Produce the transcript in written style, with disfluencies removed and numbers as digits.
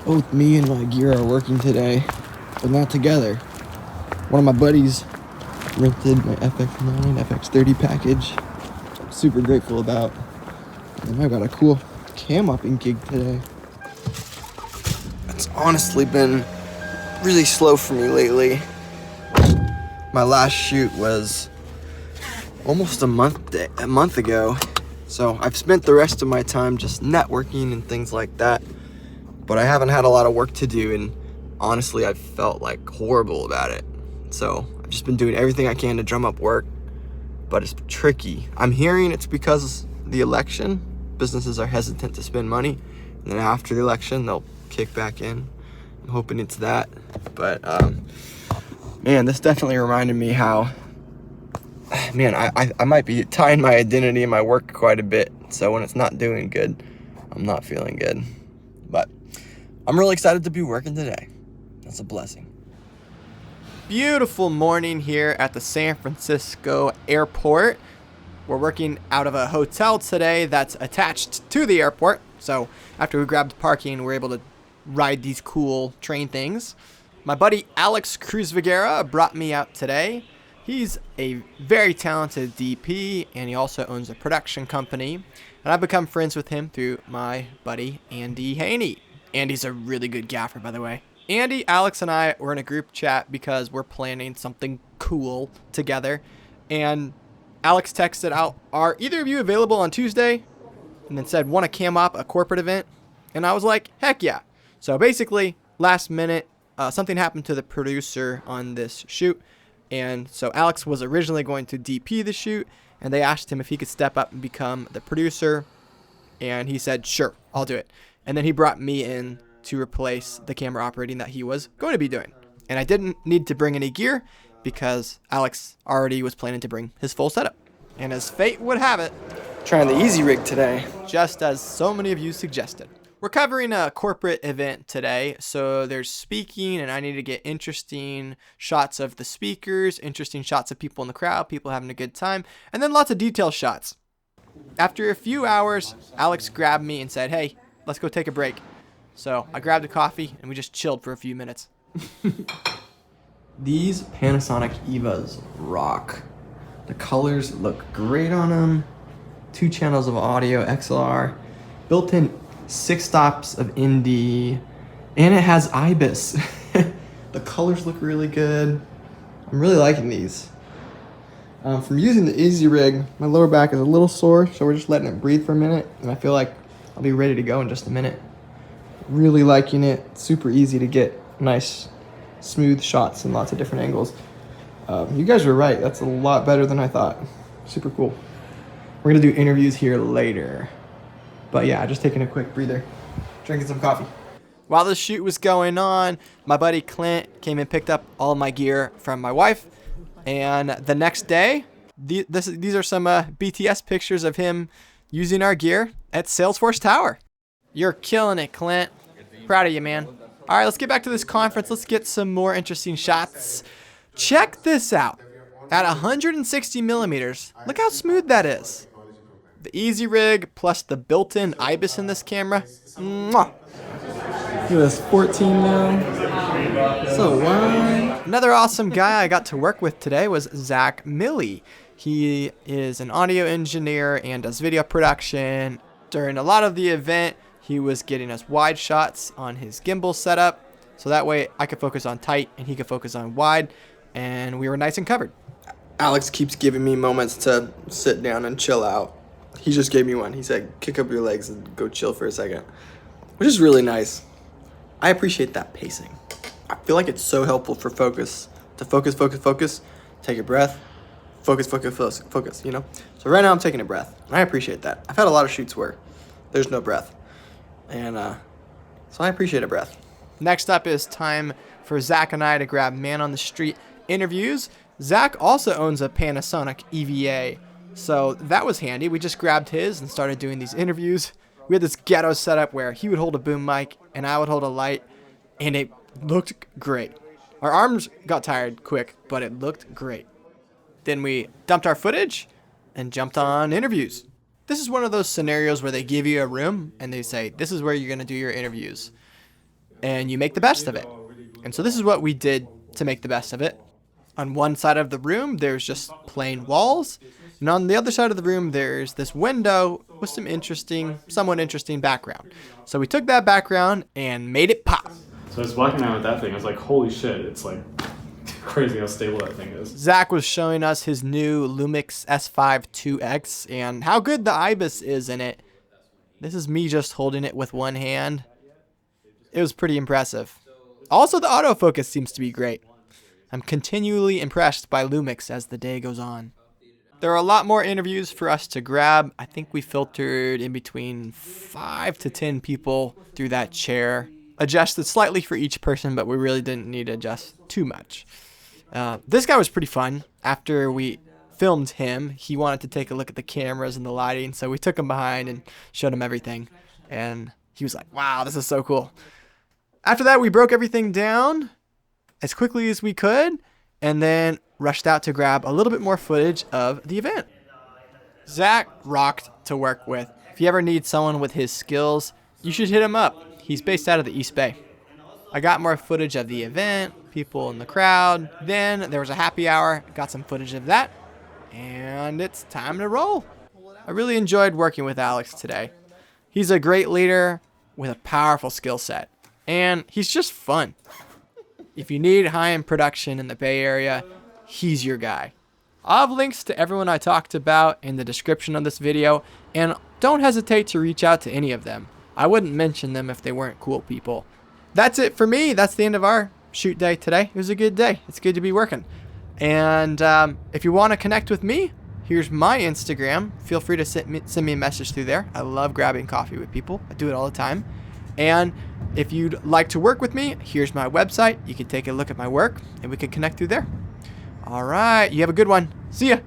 Both me and my gear are working today, but not together. One of my buddies rented my FX9, FX30 package, which I'm super grateful about. And I got a cool cam upping gig today. It's honestly been really slow for me lately. My last shoot was almost a month ago. So I've spent the rest of my time just networking and things like that. But I haven't had a lot of work to do, and honestly, I've felt like horrible about it. So I've just been doing everything I can to drum up work, but it's tricky. I'm hearing it's because the election, businesses are hesitant to spend money, and then after the election, they'll kick back in. I'm hoping it's that. But man, this definitely reminded me how, man, I might be tying my identity in my work quite a bit. So when it's not doing good, I'm not feeling good. But I'm really excited to be working today. That's a blessing. Beautiful morning here at the San Francisco airport. We're working out of a hotel today that's attached to the airport. So after we grabbed parking, we're able to ride these cool train things. My buddy Alex Cruz-Viguera brought me out today. He's a very talented DP, and he also owns a production company. And I've become friends with him through my buddy Andy Haney. Andy's a really good gaffer, by the way. Andy, Alex, and I were in a group chat because we're planning something cool together. And Alex texted out, "Are either of you available on Tuesday?" And then said, "Want to cam up a corporate event?" And I was like, heck yeah. So basically, last minute, something happened to the producer on this shoot. And so Alex was originally going to DP the shoot, and they asked him if he could step up and become the producer. And he said, sure, I'll do it. And then he brought me in to replace the camera operating that he was going to be doing. And I didn't need to bring any gear because Alex already was planning to bring his full setup. And as fate would have it, trying the easy rig today, just as so many of you suggested. We're covering a corporate event today, so there's speaking, and I need to get interesting shots of the speakers, interesting shots of people in the crowd, people having a good time, and then lots of detail shots. After a few hours, Alex grabbed me and said, hey, let's go take a break. So I grabbed a coffee, and we just chilled for a few minutes. These Panasonic EVAs rock. The colors look great on them. 2 channels of audio, XLR, built-in 6 stops of ND, and it has IBIS. The colors look really good. I'm really liking these. From using the easy rig, my lower back is a little sore, so we're just letting it breathe for a minute, and I feel like I'll be ready to go in just a minute. Really liking it. Super easy to get nice, smooth shots in lots of different angles. You guys were right. That's a lot better than I thought. Super cool. We're gonna do interviews here later. But yeah, just taking a quick breather, drinking some coffee. While the shoot was going on, my buddy Clint came and picked up all my gear from my wife. And the next day, these are some BTS pictures of him using our gear at Salesforce Tower. You're killing it, Clint. Proud of you, man. All right, let's get back to this conference. Let's get some more interesting shots. Check this out. At 160 millimeters, look how smooth that is. The easy rig plus the built-in IBIS in this camera. Mwah. Look at this, 14 now. So wide. Another awesome guy I got to work with today was Zach Milley. He is an audio engineer and does video production. During a lot of the event, he was getting us wide shots on his gimbal setup. So that way I could focus on tight and he could focus on wide. And we were nice and covered. Alex keeps giving me moments to sit down and chill out. He just gave me one. He said, kick up your legs and go chill for a second, which is really nice. I appreciate that pacing. I feel like it's so helpful for focus, to focus, take a breath, focus, you know? So right now I'm taking a breath, and I appreciate that. I've had a lot of shoots where there's no breath, and so I appreciate a breath. Next up is time for Zach and I to grab man on the street interviews. Zach also owns a Panasonic EVA. So that was handy. We just grabbed his and started doing these interviews. We had this ghetto setup where he would hold a boom mic and I would hold a light, and it looked great. Our arms got tired quick, but it looked great. Then we dumped our footage and jumped on interviews. This is one of those scenarios where they give you a room and they say, this is where you're going to do your interviews. and you make the best of it. And so this is what we did to make the best of it. On one side of the room, there's just plain walls. And on the other side of the room, there's this window with some somewhat interesting background. So we took that background and made it pop. So I was walking around with that thing. I was like, holy shit, it's like crazy how stable that thing is. Zach was showing us his new Lumix S5 2X and how good the IBIS is in it. This is me just holding it with one hand. It was pretty impressive. Also, the autofocus seems to be great. I'm continually impressed by Lumix as the day goes on. There are a lot more interviews for us to grab. I think we filtered in between 5 to 10 people through that chair. Adjusted slightly for each person, but we really didn't need to adjust too much. This guy was pretty fun. After we filmed him, he wanted to take a look at the cameras and the lighting, so we took him behind and showed him everything. And he was like, wow, this is so cool. After that, we broke everything down as quickly as we could, and then rushed out to grab a little bit more footage of the event. Zach rocked to work with. If you ever need someone with his skills, you should hit him up. He's based out of the East Bay. I got more footage of the event, people in the crowd. Then there was a happy hour, got some footage of that, and it's time to roll. I really enjoyed working with Alex today. He's a great leader with a powerful skill set, and he's just fun. If you need high-end production in the Bay Area, he's your guy. I'll have links to everyone I talked about in the description of this video, and don't hesitate to reach out to any of them. I wouldn't mention them if they weren't cool people. That's it for me. That's the end of our shoot day today. It was a good day. It's good to be working. And if you want to connect with me, here's my Instagram. Feel free to send me a message through there. I love grabbing coffee with people. I do it all the time. And if you'd like to work with me, here's my website. You can take a look at my work and we can connect through there. All right. You have a good one. See ya.